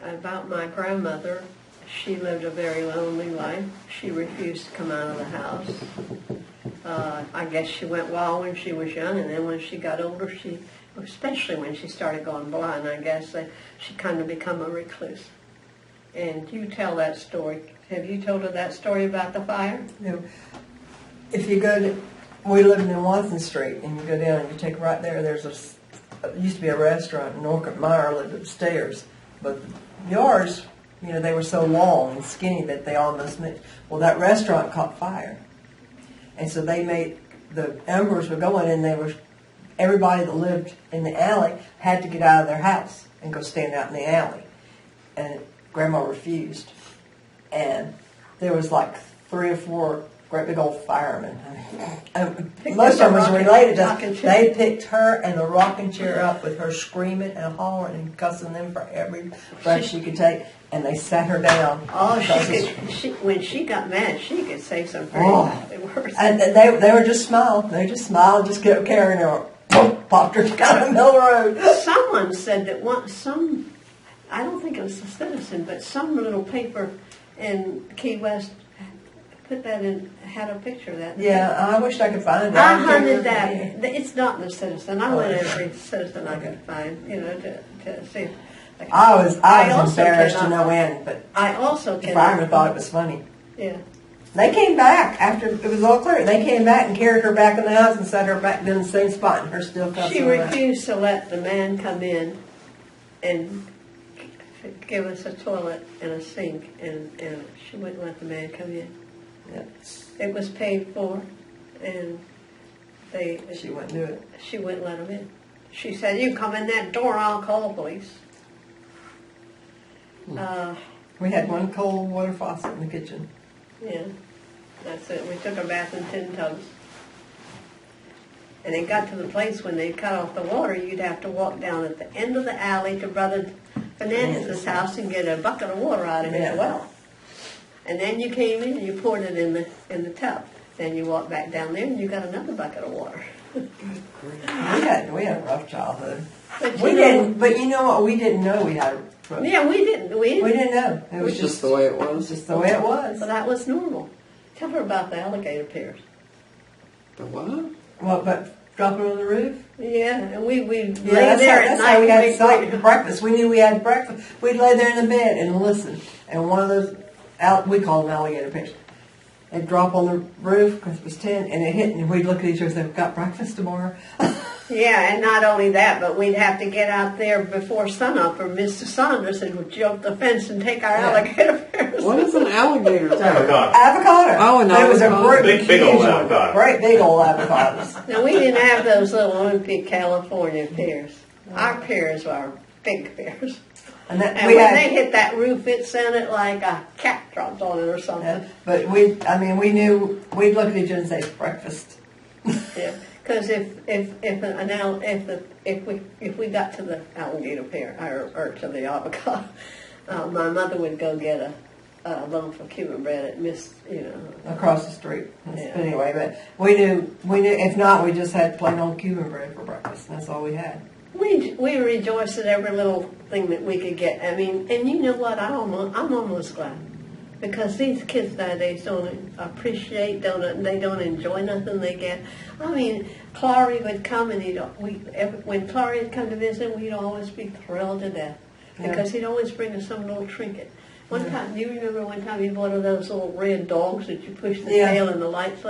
about my grandmother, she lived a very lonely life. She refused to come out of the house. I guess she went wild when she was young, and then when she got older, especially when she started going blind, I guess she kind of become a recluse. And you tell that story. Have you told her that story about the fire? No. If you go to, we lived in Watson Street, and you go down and you take right there, there's used to be a restaurant, and Norcott Meyer lived upstairs. But yours, you know, they were so long and skinny that they almost mixed. Well, that restaurant caught fire. And so they made, the embers were going, and everybody that lived in the alley had to get out of their house and go stand out in the alley. And Grandma refused. And there was like 3 or 4 great big old firemen. Most of them was related to us. They picked her and the rocking chair up with her screaming and hollering and cussing them for every breath she could take. And they sat her down. Oh, when she got mad, she could say some pretty words. And they were just smiling. They just smiled, just kept carrying her. Popped her down the middle of the road. Someone said that I don't think it was a citizen, but some little paper in Key West put that in, had a picture of that. Yeah, I wish I could find it. I hunted that. It's not in the Citizen. I went every Citizen I could find, to see. I was embarrassed to no end, but the fireman thought it was funny. Yeah. They came back after it was all clear. They came back and carried her back in the house and set her back in the same spot, and her still cussing. She refused to let the man come in and give us a toilet and a sink, and she wouldn't let the man come in. Yep. It was paid for, and she wouldn't do it. She wouldn't let him in. She said, "You come in that door, I'll call the police." We had one cold water faucet in the kitchen. Yeah, that's it. We took a bath in tin tubs. And it got to the place when they cut off the water, you'd have to walk down at the end of the alley to Brother Fernandez's house and get a bucket of water out of his well. And then you came in and you poured it in the tub. Then you walked back down there and you got another bucket of water. We had a rough childhood. But you know what? We didn't know we had a rough. Yeah, we didn't. We didn't know. It was just the way it was. Just the way it was. But that was normal. Tell her about the alligator pears. The what? Well, but dropping on the roof? Yeah, and we lay that's there how, at that's night. How we had stop for breakfast. We knew we had breakfast. We'd lay there in the bed and listen. And one of those, we call them alligator pears, they'd drop on the roof because it was tin, and it hit, and we'd look at each other and say, "We've got breakfast tomorrow." Yeah, and not only that, but we'd have to get out there before sunup, or Mr. Saunders would jump the fence and take our alligator pears. What is an alligator? Avocado. Oh, an avocado. It was a great big old avocado. Great big old avocados. Now, we didn't have those little Olympic California pears. Our pears were big pears. And when they hit that roof, it sounded like a cat dropped on it or something. Yeah, but we knew, we'd look at each other and say, breakfast. Yeah. Because if we got to the alligator pear or to the avocado, my mother would go get a loaf of Cuban bread at across the street. Yeah. Anyway, but we knew. If not, we just had plain old Cuban bread for breakfast. That's all we had. We rejoiced at every little thing that we could get. I mean, and you know what? I'm almost glad. Because these kids nowadays don't appreciate, they don't enjoy nothing they get. I mean, Clara would come and when Clara would come to visit, we'd always be thrilled to death. Because he'd always bring us some little trinket. One time, do you remember one time he bought one of those little red dogs that you push the tail and the lights?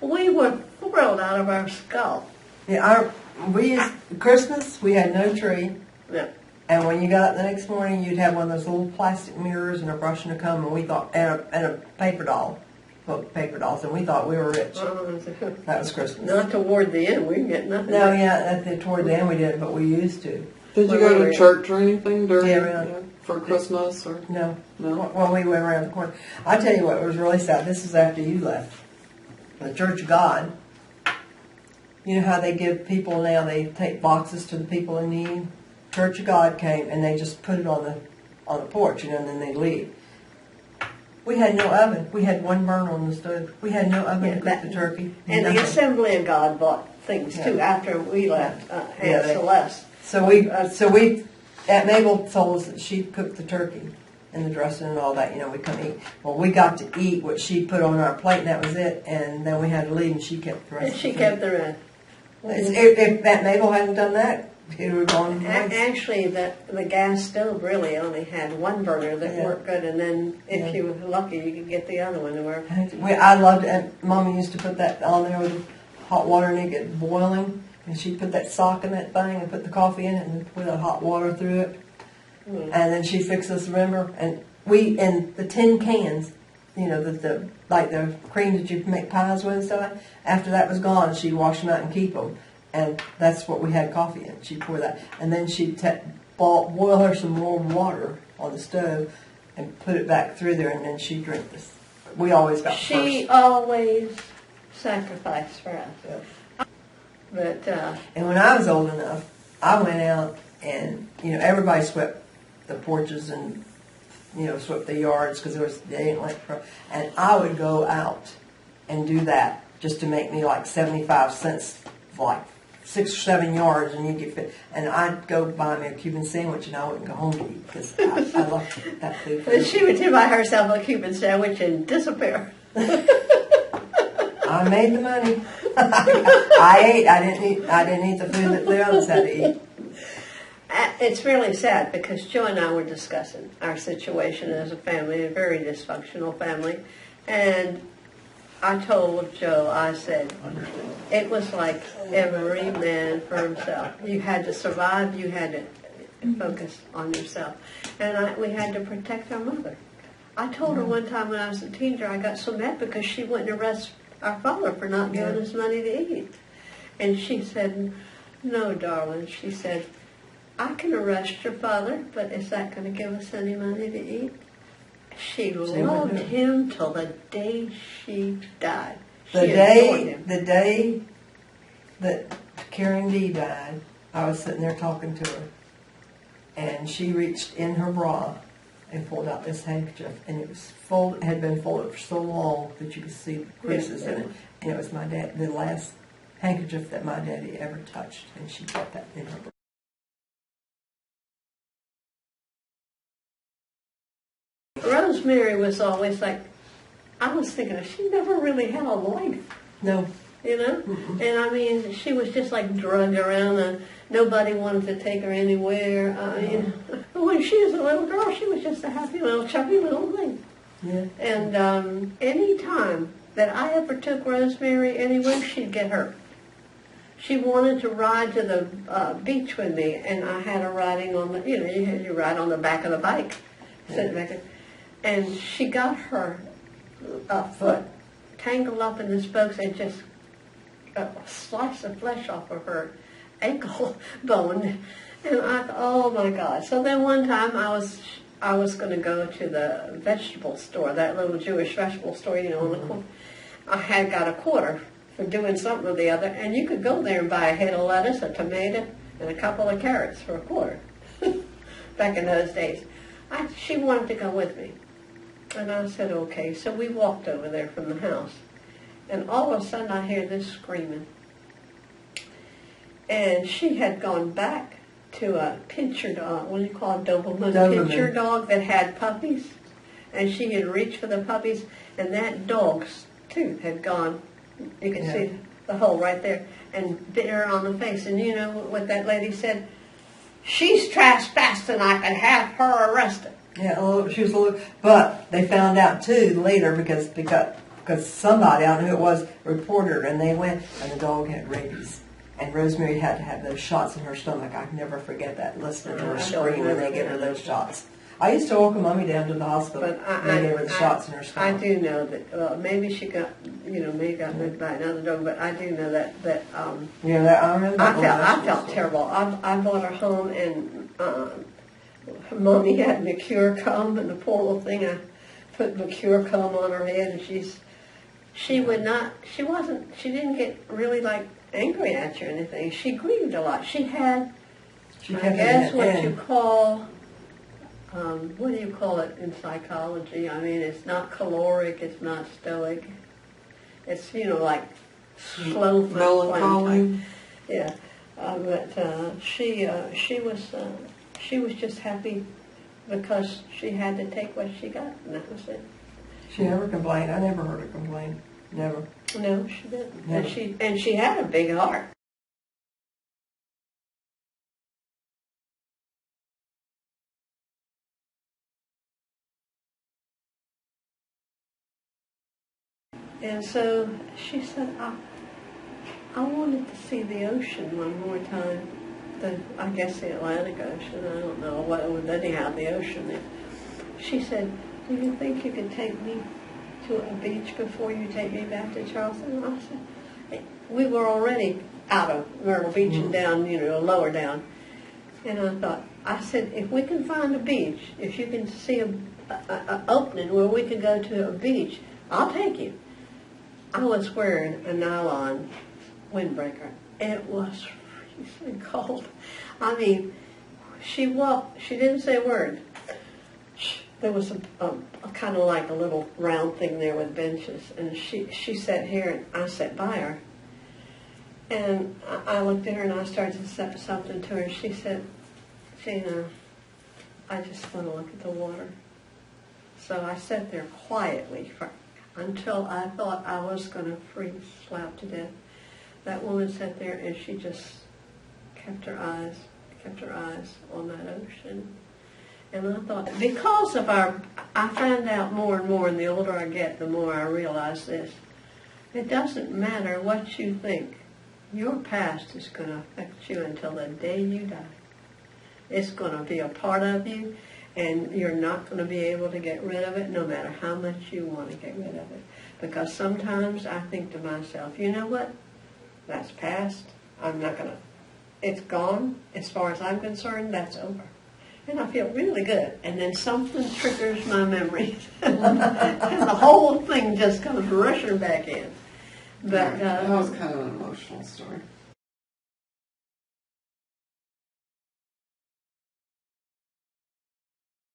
We were thrilled out of our skull. Yeah, Christmas, we had no tree. Yeah. And when you got up the next morning, you'd have one of those little plastic mirrors and a brush and a comb, and we thought, and a paper doll, paper dolls, and we thought we were rich. That was Christmas. Not toward the end, we didn't get nothing. No, toward the end we did, but we used to. Did you go to church or anything for Christmas or? No. Well, we went around the corner. I tell you what was really sad. This is after you left. The Church of God. You know how they give people now? They take boxes to the people in need. Church of God came and they just put it on the porch, and then they leave. We had no oven. We had one burner on the stove. We had no oven to cook the turkey. And nothing. The Assembly of God bought things too after we left Aunt Celeste. So we Aunt Mabel told us that she'd cook the turkey and the dressing and all that, we come eat. Well, we got to eat what she put on our plate, and that was it, and then we had to leave, and she kept the rest. And she kept the rest. If Aunt Mabel hadn't done that, it would have gone. Actually, the gas stove really only had one burner that worked good, and then if you were lucky, you could get the other one to work. I loved it. Mommy used to put that on there with hot water, and it get boiling, and she'd put that sock in that thing and put the coffee in it and put the hot water through it. And then she fixed us, remember? And in the tin cans, the cream that you make pies with and stuff, after that was gone, she'd wash them out and keep them. And that's what we had coffee in. She'd pour that. And then she'd boil her some warm water on the stove and put it back through there, and then she'd drink this. We always got She first. always sacrificed for us. Yeah. But, and when I was old enough, I went out and, everybody swept the porches and, swept the yards because they didn't like, and I would go out and do that just to make me like 75 cents, like 6 or 7 yards, and you get fit. And I'd go buy me a Cuban sandwich, and I wouldn't go home to eat because I loved that food. She would buy herself a Cuban sandwich and disappear. I made the money. I ate. I didn't eat the food that the others had to eat. It's really sad because Joe and I were discussing our situation as a family, a very dysfunctional family, and I told Joe, I said, it was like every man for himself. You had to survive, you had to focus on yourself. And we had to protect our mother. I told her one time when I was a teenager, I got so mad because she wouldn't arrest our father for not giving us money to eat. And she said, no, darling, she said, I can arrest your father, but is that going to give us any money to eat? She loved him till the day she died. The day that Karen D died, I was sitting there talking to her, and she reached in her bra and pulled out this handkerchief, and it was had been folded for so long that you could see the creases in it, and it was the last handkerchief that my daddy ever touched, and she put that in her bra. Rosemary was always like, I was thinking, she never really had a life. No. And I mean, she was just like drugged around, and nobody wanted to take her anywhere. When she was a little girl, she was just a happy little, chubby little thing. Yeah. And any time that I ever took Rosemary anywhere, she'd get hurt. She wanted to ride to the beach with me, and I had her riding on the, you ride on the back of the bike, sitting back there. And she got her foot tangled up in the spokes and just sliced the flesh off of her ankle bone. And I thought, oh my God. So then one time I was going to go to the vegetable store, that little Jewish vegetable store, on the corner. I had got a quarter for doing something or the other, and you could go there and buy a head of lettuce, a tomato, and a couple of carrots for a quarter. Back in those days. She wanted to go with me. And I said, okay. So we walked over there from the house. And all of a sudden I hear this screaming. And she had gone back to a pincher dog, what do you call it, Doberman pincher dog that had puppies. And she had reached for the puppies, and that dog's tooth had gone, you can see the hole right there, and bit her on the face. And you know what that lady said? She's trespassing, I could have her arrested. Yeah, she was a little, but they found out too later because somebody, I don't know who it was, reported her, and they went, and the dog had rabies. And Rosemary had to have those shots in her stomach. I can never forget that, listening to her scream when they gave her those shots. I used to walk Mommy down to the hospital, and they gave her the shots in her stomach. I do know that, maybe she got, maybe got bit by another dog, but I do know that I remember. I felt terrible. I brought her home, and Mommy had Mercure comb, and the poor little thing, I put Mercure comb on her head, and she didn't get really like angry at you or anything. She grieved a lot. She had, I guess what you call, what do you call it in psychology? I mean, it's not caloric, it's not stoic. It's, like slow melancholy. Yeah. But she she was just happy because she had to take what she got, and that was it. She never complained. I never heard her complain. Never. No, she didn't. Never. And she had a big heart. And so she said, I wanted to see the ocean one more time. I guess the Atlantic Ocean. I don't know what it was. Anyhow, the ocean there. She said, do you think you could take me to a beach before you take me back to Charleston? And I said, we were already out of Myrtle Beach and down, lower down. And I said, if we can find a beach, if you can see an opening where we could go to a beach, I'll take you. I was wearing a nylon windbreaker. It was freezing cold. I mean, she didn't say a word. There was a kind of like a little round thing there with benches, and she sat here, and I sat by her. And I looked at her, and I started to say something to her, and she said, Gina, I just want to look at the water. So I sat there quietly until I thought I was going to freeze slap to death. That woman sat there, and she just kept her eyes on that ocean. And I thought, because of I find out more and more, and the older I get, the more I realize this. It doesn't matter what you think. Your past is going to affect you until the day you die. It's going to be a part of you, and you're not going to be able to get rid of it no matter how much you want to get rid of it. Because sometimes I think to myself, you know what? That's past. I'm not going to. It's gone. As far as I'm concerned, that's over. And I feel really good. And then something triggers my memory. And the whole thing just comes rushing back in. But that was kind of an emotional story.